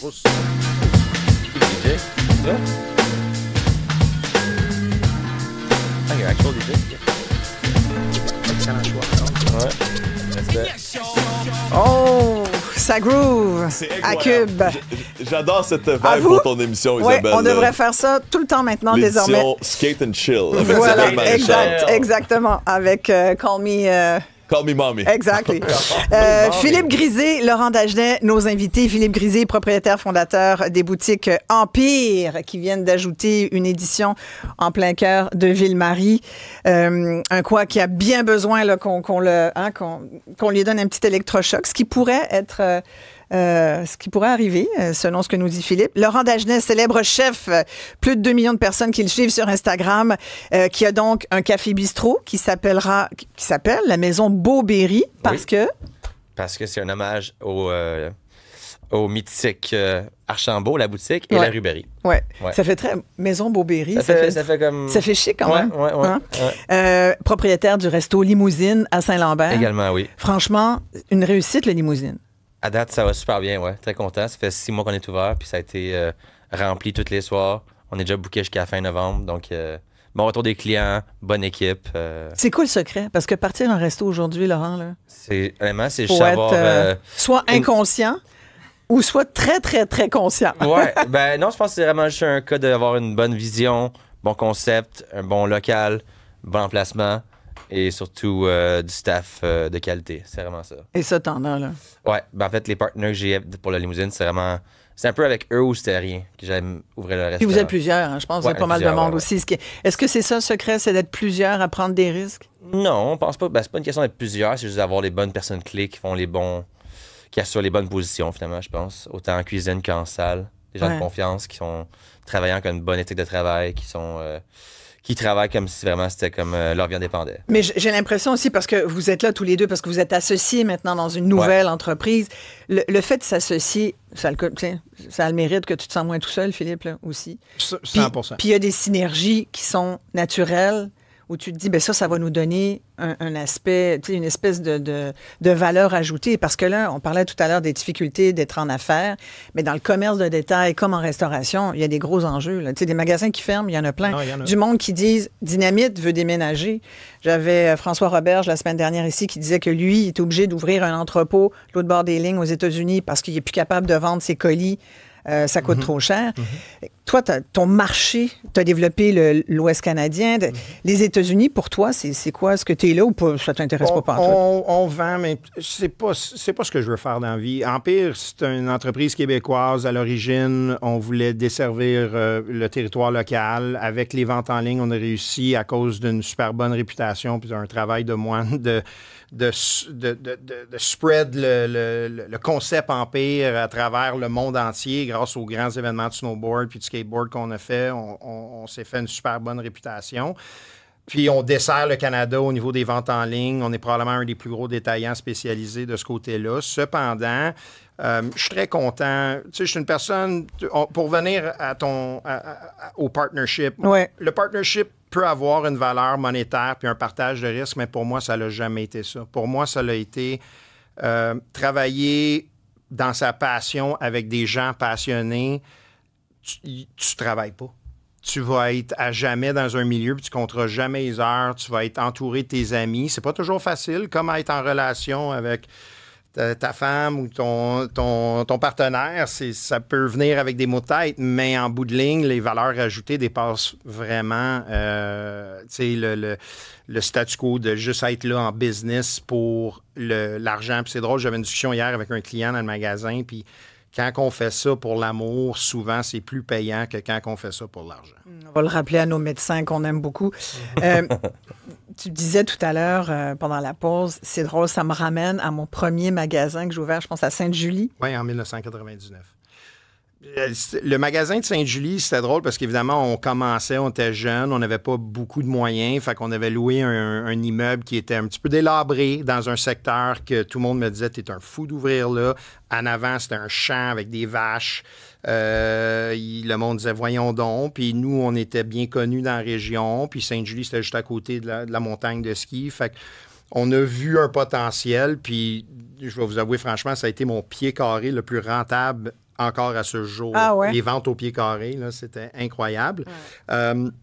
pouce. DJ, ça? Ah, il y a un actual DJ. Excellent choix. Ouais. Respect. Oh, ça groove C'est à incroyable. Cube. J'adore cette vibe À vous? pour ton émission, Oui, Isabelle. on devrait faire ça tout le temps maintenant, désormais. L'édition Skate and Chill. Avec Voilà, Isabelle Maréchal. exactement, avec Call Me... Call me mommy. Exactly. Philippe Grisé, Laurent Dagenet, nos invités. Philippe Grisé, propriétaire fondateur des boutiques Empire, qui viennent d'ajouter une édition en plein cœur de Ville-Marie. Un coin qui a bien besoin là, qu'on lui donne un petit électrochoc, ce qui pourrait être... ce qui pourrait arriver, selon ce que nous dit Philippe. Laurent Dagenet, célèbre chef, plus de 2 millions de personnes qui le suivent sur Instagram, qui a donc un café bistrot qui s'appelle la Maison Beauberry, parce que... Parce que c'est un hommage au mythique Archambault, la boutique, et la Rubéry. Ouais. Ouais. Ça fait très Maison Beauberry. Ça fait comme... Ça fait chic quand même. Ouais. Hein? Propriétaire du resto Limousine à Saint-Lambert. Également, oui. Franchement, une réussite, le Limousine. À date, ça va super bien, ouais. Très content. Ça fait 6 mois qu'on est ouvert, puis ça a été rempli tous les soirs. On est déjà booké jusqu'à fin novembre, donc bon retour des clients, bonne équipe. C'est quoi le secret? Parce que partir d'un resto aujourd'hui, Laurent, là, Honnêtement, c'est faut savoir... être soit inconscient ou soit très, très, très conscient. Ouais, ben non, je pense que c'est vraiment juste un cas d'avoir une bonne vision, bon concept, un bon local, bon emplacement et surtout du staff de qualité. C'est vraiment ça. Et ça, t'en as, là. Ouais, ben en fait, les partenaires que j'ai pour la limousine, c'est vraiment... C'est un peu avec eux où c'était rien que j'aime ouvrir le restaurant. Puis vous êtes plusieurs, hein, je pense, vous êtes pas mal de monde aussi. Est-ce que c'est ça le secret, c'est d'être plusieurs à prendre des risques? Non, on pense pas. Ben, c'est pas une question d'être plusieurs, c'est juste d'avoir les bonnes personnes clés qui font qui assurent les bonnes positions, finalement, je pense. Autant en cuisine qu'en salle. Des gens de confiance qui sont travaillant comme une bonne éthique de travail, qui travaillent comme si vraiment c'était comme leur vie en dépendait. Mais j'ai l'impression aussi, parce que vous êtes là tous les deux, parce que vous êtes associés maintenant dans une nouvelle entreprise, le fait de s'associer, ça a le mérite que tu te sens moins tout seul, Philippe, là, aussi. 100%. Puis il y a des synergies qui sont naturelles, où tu te dis, ben ça va nous donner un aspect, une espèce de valeur ajoutée. Parce que là, on parlait tout à l'heure des difficultés d'être en affaires, mais dans le commerce de détail, comme en restauration, il y a des gros enjeux. Là. Des magasins qui ferment, il y en a plein. Non, il y en a. Du monde qui disent, Dynamite veut déménager. J'avais François Roberge la semaine dernière ici qui disait que lui, il est obligé d'ouvrir un entrepôt l'autre bord des lignes aux États-Unis parce qu'il n'est plus capable de vendre ses colis. Ça coûte trop cher. Toi, ton marché, tu as développé l'Ouest canadien. Les États-Unis, pour toi, c'est quoi? Est-ce que tu es là ou pas? Ça t'intéresse pas pantoute? On vend, mais c'est pas ce que je veux faire dans la vie. Empire, c'est une entreprise québécoise. À l'origine, on voulait desservir le territoire local. Avec les ventes en ligne, on a réussi, à cause d'une super bonne réputation puis d'un travail de moine, de spread le concept Empire à travers le monde entier grâce aux grands événements de snowboard puis de skateboard qu'on a fait. On s'est fait une super bonne réputation. Puis on dessert le Canada au niveau des ventes en ligne. On est probablement un des plus gros détaillants spécialisés de ce côté-là. Cependant, je suis très content. Tu sais, je suis une personne... Pour venir au partnership, le partnership peut avoir une valeur monétaire puis un partage de risque, mais pour moi, ça n'a jamais été ça. Pour moi, ça a été travailler dans sa passion avec des gens passionnés. Tu travailles pas. Tu vas être à jamais dans un milieu, puis tu compteras jamais les heures. Tu vas être entouré de tes amis. C'est pas toujours facile, comme être en relation avec ta femme ou ton partenaire. Ça peut venir avec des mots de tête, mais en bout de ligne, les valeurs ajoutées dépassent vraiment le statu quo de juste être là en business pour l'argent. Puis c'est drôle, j'avais une discussion hier avec un client dans le magasin, puis quand on fait ça pour l'amour, souvent, c'est plus payant que quand on fait ça pour l'argent. On va le rappeler à nos médecins qu'on aime beaucoup. Tu disais tout à l'heure, pendant la pause, c'est drôle, ça me ramène à mon premier magasin que j'ai ouvert, je pense, à Sainte-Julie. Oui, en 1999. Le magasin de Sainte-Julie, c'était drôle parce qu'évidemment, on commençait, on était jeunes, on n'avait pas beaucoup de moyens, fait qu'on avait loué un immeuble qui était un petit peu délabré dans un secteur que tout le monde me disait « T'es un fou d'ouvrir là ». En avant, c'était un champ avec des vaches. Le monde disait « Voyons donc ». Puis nous, on était bien connus dans la région. Puis Sainte-Julie, c'était juste à côté de la montagne de ski. Fait qu'on a vu un potentiel. Puis je vais vous avouer, franchement, ça a été mon pied carré le plus rentable encore à ce jour. Ah ouais? Les ventes au pied carré, là, c'était incroyable.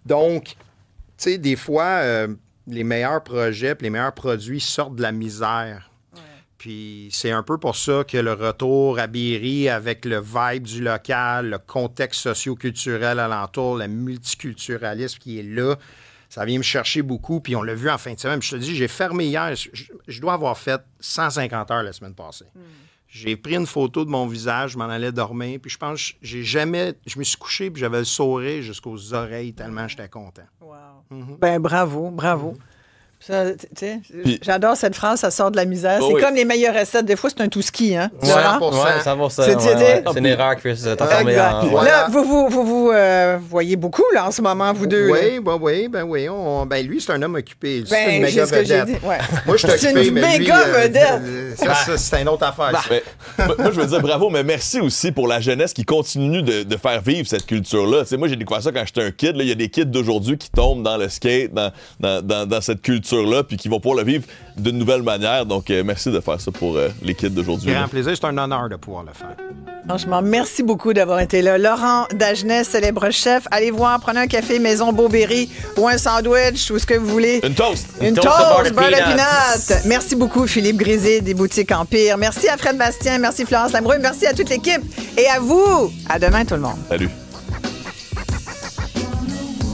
Donc, tu sais, des fois, les meilleurs projets, les meilleurs produits sortent de la misère. Puis c'est un peu pour ça que le retour à Berry, avec le vibe du local, le contexte socio-culturel alentour, le multiculturalisme qui est là, ça vient me chercher beaucoup. Puis on l'a vu en fin de semaine. Puis je te dis, j'ai fermé hier. Je dois avoir fait 150 heures la semaine passée. J'ai pris une photo de mon visage, je m'en allais dormir. Puis je pense que je me suis couché puis j'avais le sourire jusqu'aux oreilles tellement j'étais content. Wow. Ben bravo. Ça, j'adore cette phrase, ça sort de la misère. Oh c'est oui. comme les meilleures recettes. Des fois, c'est un tout ski, hein? Ouais, Laurent? 100%. C'est une erreur, Chris. Transformé Exact. en... Voilà. Là, vous voyez beaucoup, là, en ce moment, vous deux. là. Oui. Lui, c'est un homme occupé. C'est Ben, une méga c'est ce que j'ai vedette. dit. Ouais. Moi, je suis C'est occupé, une mais lui... méga vedette. Ça, c'est une autre affaire. ça. Moi, je veux dire bravo, mais merci aussi pour la jeunesse qui continue de faire vivre cette culture-là. Tu sais, moi, j'ai découvert ça quand j'étais un kid. Il y a des kids d'aujourd'hui qui tombent dans le skate, dans cette culture-là, puis qui vont pouvoir le vivre d'une nouvelle manière. Donc, merci de faire ça pour les kids d'aujourd'hui. Grand plaisir, c'est un honneur de pouvoir le faire. Franchement, merci beaucoup d'avoir été là. Laurent Dagenet, célèbre chef. Allez voir, prenez un café Maison Beauberry ou un sandwich ou ce que vous voulez. Une toast! Une toast toast, beurre de beurre de peanuts. peanuts. Merci beaucoup, Philippe Grisé des boutiques Empire. Merci à Fred Bastien, merci Florence Lamoureux, merci à toute l'équipe et à vous. À demain, tout le monde. Salut!